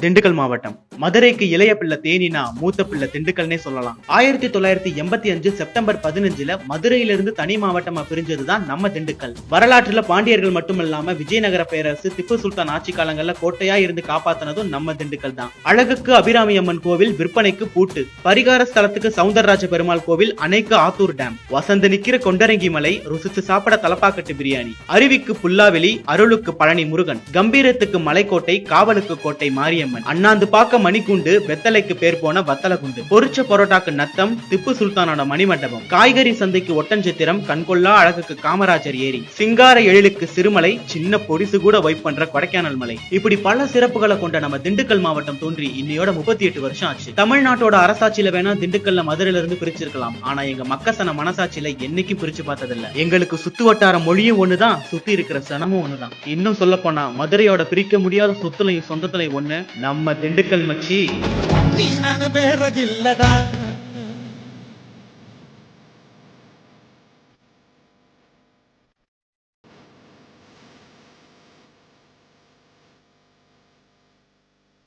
திண்டுக்கல் மாவட்டம். மதுரைக்கு இளைய பிள்ளை தேனினா மூத்த பிள்ளை திண்டுக்கல்னே சொல்லலாம். 1985 செப்டம்பர் 15 மதுரையிலிருந்து தனி மாவட்டமா பிரிஞ்சதுதான் நம்ம திண்டுக்கல். வரலாற்றுல பாண்டியர்கள் மட்டுமல்லாம விஜயநகர பேரரசு திப்பு சுல்தான் ஆட்சி காலங்கள்ல கோட்டையா இருந்து காப்பாத்தினதும் நம்ம திண்டுக்கல் தான். அழகுக்கு அபிராமி அம்மன் கோவில், விற்பனைக்கு பூட்டு, பரிகார ஸ்தலத்துக்கு சவுந்தரராஜ பெருமாள் கோவில், அணைக்கு ஆத்தூர் டேம், வசந்து நிக்கிற கொண்டரங்கி மலை, ருசிச்சு சாப்பிட தலப்பாக்கட்டு பிரியாணி, அருவிக்கு புல்லாவெளி, அருளுக்கு பழனி முருகன், கம்பீரத்துக்கு மலைக்கோட்டை, காவலுக்கு கோட்டை மாரியம்மன், அண்ணாந்து பாக்க மணிக்குண்டு, வெத்தலைக்கு பேர் போன வத்தலகுண்டு, பொரிச்ச பரோட்டாக்கு நத்தம், திப்பு சுல்தானோட மணிமண்டபம், காய்கறி சந்தைக்கு ஒட்டஞ்சித்திரம், கண்கொள்ளா அழகுக்கு காமராஜர் ஏரி, சிங்கார எழிலுக்கு சிறுமலை, சின்ன பொடிசு கூட வைப் பண்ற கொடைக்கானல் மலை, இப்படி பல சிறப்புகளை கொண்ட நம்ம திண்டுக்கல் மாவட்டம் தோன்றி இன்னையோட 38 வருஷம் ஆச்சு. தமிழ்நாட்டோட அரசாட்சியில வேணா திண்டுக்கல்ல மதுரையில இருந்து பிரிச்சிருக்கலாம். ஆனா எங்க மக்கசன மனசாட்சியில என்னைக்கும் பிரிச்சு பார்த்ததில்ல. எங்களுக்கு சுத்து வட்டார மொழியும் ஒண்ணுதான், சுத்தி இருக்கிற சனமும் ஒண்ணுதான். இன்னும் சொல்ல போனா மதுரையோட பிரிக்க முடியாத சொத்துலையும் சொந்தத்திலையும் ஒண்ணு நம்ம திண்டுக்கல் மச்சி.